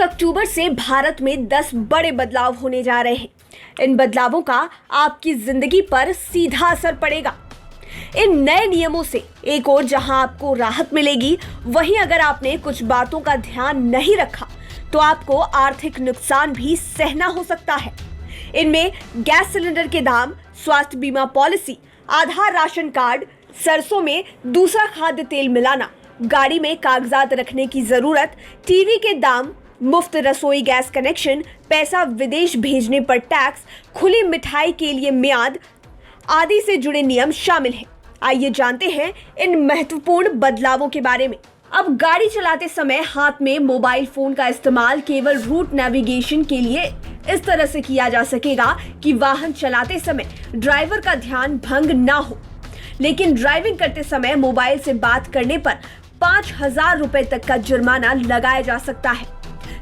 अक्टूबर से भारत में 10 बड़े बदलाव होने जा रहे हैं। इन बदलावों का आपकी जिंदगी पर सीधा असर पड़ेगा। इन नए नियमों से एक और जहां आपको राहत मिलेगी, वहीं अगर आपने कुछ बातों का ध्यान नहीं रखा तो आपको आर्थिक नुकसान भी सहना हो सकता है। इनमें गैस सिलेंडर के दाम, स्वास्थ्य बीमा पॉलिसी, आधार राशन कार्ड, सरसों में दूसरा खाद्य तेल मिलाना, गाड़ी में कागजात रखने की जरूरत, टीवी के दाम, मुफ्त रसोई गैस कनेक्शन, पैसा विदेश भेजने पर टैक्स, खुली मिठाई के लिए मियाद आदि से जुड़े नियम शामिल हैं। आइए जानते हैं इन महत्वपूर्ण बदलावों के बारे में। अब गाड़ी चलाते समय हाथ में मोबाइल फोन का इस्तेमाल केवल रूट नेविगेशन के लिए इस तरह से किया जा सकेगा कि वाहन चलाते समय ड्राइवर का ध्यान भंग ना हो। लेकिन ड्राइविंग करते समय मोबाइल से बात करने पर 5,000 रुपए तक का जुर्माना लगाया जा सकता है।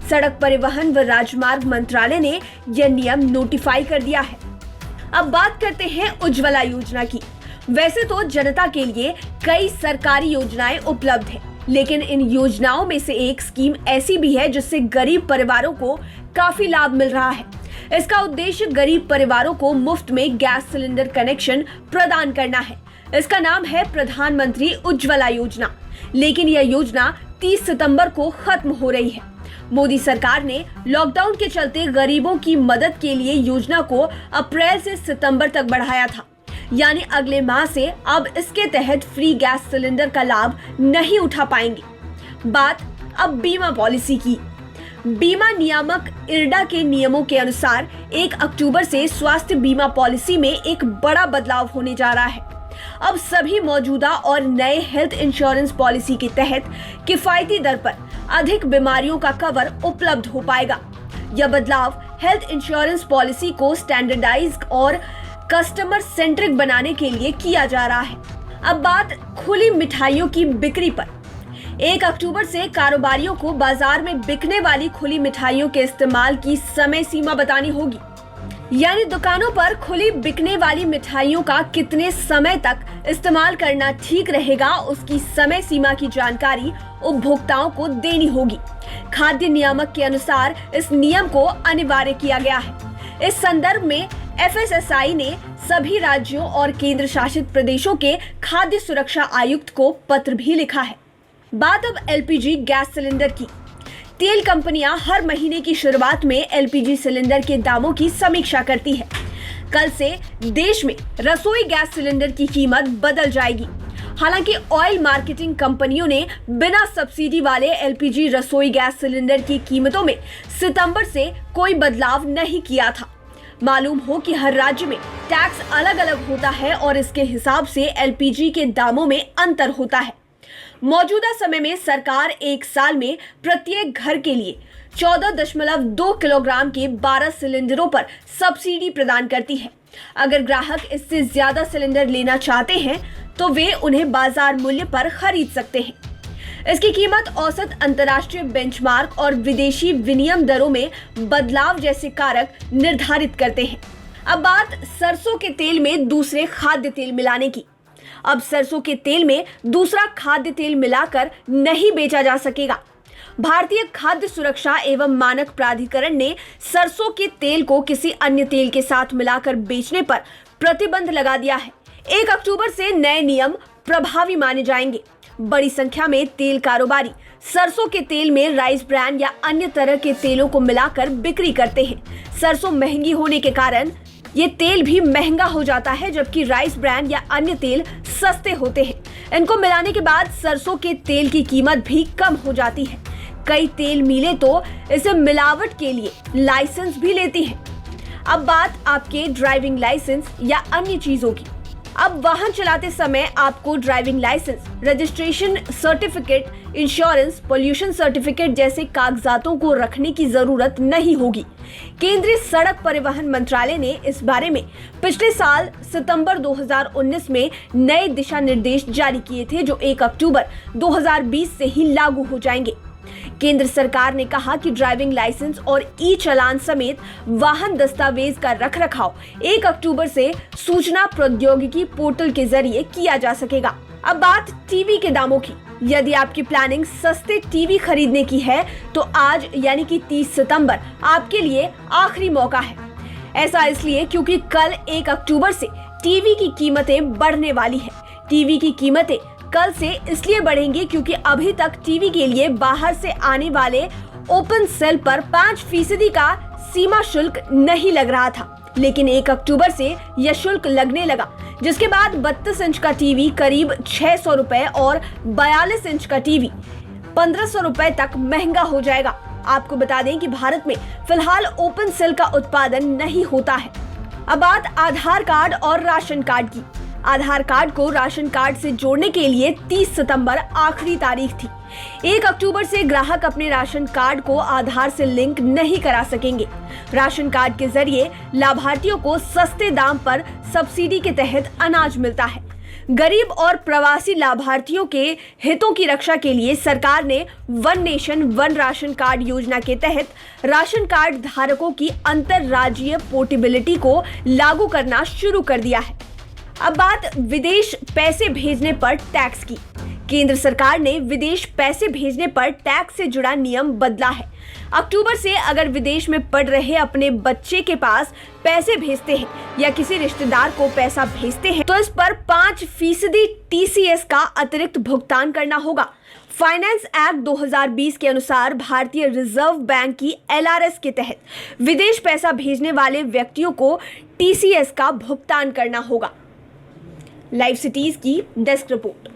सड़क परिवहन व राजमार्ग मंत्रालय ने यह नियम नोटिफाई कर दिया है। अब बात करते हैं उज्ज्वला योजना की। वैसे तो जनता के लिए कई सरकारी योजनाएं उपलब्ध हैं, लेकिन इन योजनाओं में से एक स्कीम ऐसी भी है जिससे गरीब परिवारों को काफी लाभ मिल रहा है। इसका उद्देश्य गरीब परिवारों को मुफ्त में गैस सिलेंडर कनेक्शन प्रदान करना है। इसका नाम है प्रधानमंत्री उज्ज्वला योजना, लेकिन यह योजना 30 सितंबर को खत्म हो रही है। मोदी सरकार ने लॉकडाउन के चलते गरीबों की मदद के लिए योजना को अप्रैल से सितंबर तक बढ़ाया था, यानी अगले माह से अब इसके तहत फ्री गैस सिलेंडर का लाभ नहीं उठा पाएंगे। बात अब बीमा पॉलिसी की। बीमा नियामक इरडा के नियमों के अनुसार 1 अक्टूबर से स्वास्थ्य बीमा पॉलिसी में एक बड़ा बदलाव होने जा रहा है। अब सभी मौजूदा और नए हेल्थ इंश्योरेंस पॉलिसी के तहत किफायती दर पर अधिक बीमारियों का कवर उपलब्ध हो पाएगा। यह बदलाव हेल्थ इंश्योरेंस पॉलिसी को स्टैंडर्डाइज और कस्टमर सेंट्रिक बनाने के लिए किया जा रहा है। अब बात खुली मिठाइयों की बिक्री पर। 1 अक्टूबर से कारोबारियों को बाजार में बिकने वाली खुली मिठाइयों के इस्तेमाल की समय सीमा बतानी होगी, यानी दुकानों पर खुली बिकने वाली मिठाइयों का कितने समय तक इस्तेमाल करना ठीक रहेगा, उसकी समय सीमा की जानकारी उपभोक्ताओं को देनी होगी। खाद्य नियामक के अनुसार इस नियम को अनिवार्य किया गया है। इस संदर्भ में FSSAI ने सभी राज्यों और केंद्र शासित प्रदेशों के खाद्य सुरक्षा आयुक्त को पत्र भी लिखा है। बात अब LPG गैस सिलेंडर की। तेल कंपनियां हर महीने की शुरुआत में LPG सिलेंडर के दामों की समीक्षा करती है। कल से देश में रसोई गैस सिलेंडर की कीमत बदल जाएगी। हालांकि ऑयल मार्केटिंग कंपनियों ने बिना सब्सिडी वाले LPG रसोई गैस सिलेंडर की कीमतों में सितंबर से कोई बदलाव नहीं किया था। मालूम हो कि हर राज्य में टैक्स अलग अलग होता है और इसके हिसाब से LPG के दामों में अंतर होता है। मौजूदा समय में सरकार एक साल में प्रत्येक घर के लिए 14.2 किलोग्राम के 12 सिलेंडरों पर सब्सिडी प्रदान करती है। अगर ग्राहक इससे ज्यादा सिलेंडर लेना चाहते हैं तो वे उन्हें बाजार मूल्य पर खरीद सकते हैं। इसकी कीमत औसत अंतर्राष्ट्रीय बेंचमार्क और विदेशी विनिमय दरों में बदलाव जैसे कारक निर्धारित करते हैं। अब बात सरसों के तेल में दूसरे खाद्य तेल मिलाने की। अब सरसों के तेल में दूसरा खाद्य तेल मिलाकर नहीं बेचा जा सकेगा। भारतीय खाद्य सुरक्षा एवं मानक प्राधिकरण ने सरसों के तेल को किसी अन्य तेल के साथ मिलाकर बेचने पर प्रतिबंध लगा दिया है। 1 अक्टूबर से नए नियम प्रभावी माने जाएंगे। बड़ी संख्या में तेल कारोबारी सरसों के तेल में राइस ब्रांड या अन्य तरह के तेलों को मिलाकर बिक्री करते हैं। सरसों महंगी होने के कारण ये तेल भी महंगा हो जाता है, जबकि राइस ब्रांड या अन्य तेल सस्ते होते हैं। इनको मिलाने के बाद सरसों के तेल की कीमत भी कम हो जाती है। कई तेल मिलें तो इसे मिलावट के लिए लाइसेंस भी लेती हैं। अब बात आपके ड्राइविंग लाइसेंस या अन्य चीजों की। अब वाहन चलाते समय आपको driving licence, registration certificate, insurance, pollution certificate जैसे कागजातों को रखने की जरूरत नहीं होगी। केंद्रीय सड़क परिवहन मंत्रालय ने इस बारे में पिछले साल सितंबर 2019 में नए दिशा निर्देश जारी किए थे, जो 1 अक्टूबर 2020 से ही लागू हो जाएंगे। केंद्र सरकार ने कहा कि ड्राइविंग लाइसेंस और ई चालान समेत वाहन दस्तावेज का रखरखाव 1 अक्टूबर से सूचना प्रौद्योगिकी पोर्टल के जरिए किया जा सकेगा। अब बात टीवी के दामों की। यदि आपकी प्लानिंग सस्ते टीवी खरीदने की है तो आज यानी कि 30 सितंबर आपके लिए आखिरी मौका है। ऐसा इसलिए क्योंकि कल 1 अक्टूबर से टीवी की कीमतें बढ़ने वाली है। टीवी की कीमतें कल से इसलिए बढ़ेंगी क्योंकि अभी तक टीवी के लिए बाहर से आने वाले ओपन सेल पर 5% का सीमा शुल्क नहीं लग रहा था, लेकिन 1 अक्टूबर से यह शुल्क लगने लगा, जिसके बाद 32 इंच का टीवी करीब 600 रुपए और 42 इंच का टीवी 1500 रुपए तक महंगा हो जाएगा। आपको बता दें कि भारत में फिलहाल ओपन सेल का उत्पादन नहीं होता है। अब बात आधार कार्ड और राशन कार्ड की। आधार कार्ड को राशन कार्ड से जोड़ने के लिए 30 सितंबर आखिरी तारीख थी। 1 अक्टूबर से ग्राहक अपने राशन कार्ड को आधार से लिंक नहीं करा सकेंगे। राशन कार्ड के जरिए लाभार्थियों को सस्ते दाम पर सब्सिडी के तहत अनाज मिलता है। गरीब और प्रवासी लाभार्थियों के हितों की रक्षा के लिए सरकार ने one nation one ration card योजना के तहत राशन कार्ड धारकों की अंतरराज्यीय पोर्टेबिलिटी को लागू करना शुरू कर दिया है। अब बात विदेश पैसे भेजने पर टैक्स की। केंद्र सरकार ने विदेश पैसे भेजने पर टैक्स से जुड़ा नियम बदला है। अक्टूबर से अगर विदेश में पढ़ रहे अपने बच्चे के पास पैसे भेजते हैं या किसी रिश्तेदार को पैसा भेजते हैं तो इस पर 5% TCS का अतिरिक्त भुगतान करना होगा। फाइनेंस एक्ट 2020 के अनुसार भारतीय रिजर्व बैंक की LRS के तहत विदेश पैसा भेजने वाले व्यक्तियों को TCS का भुगतान करना होगा। लाइव सिटीज की डेस्क रिपोर्ट।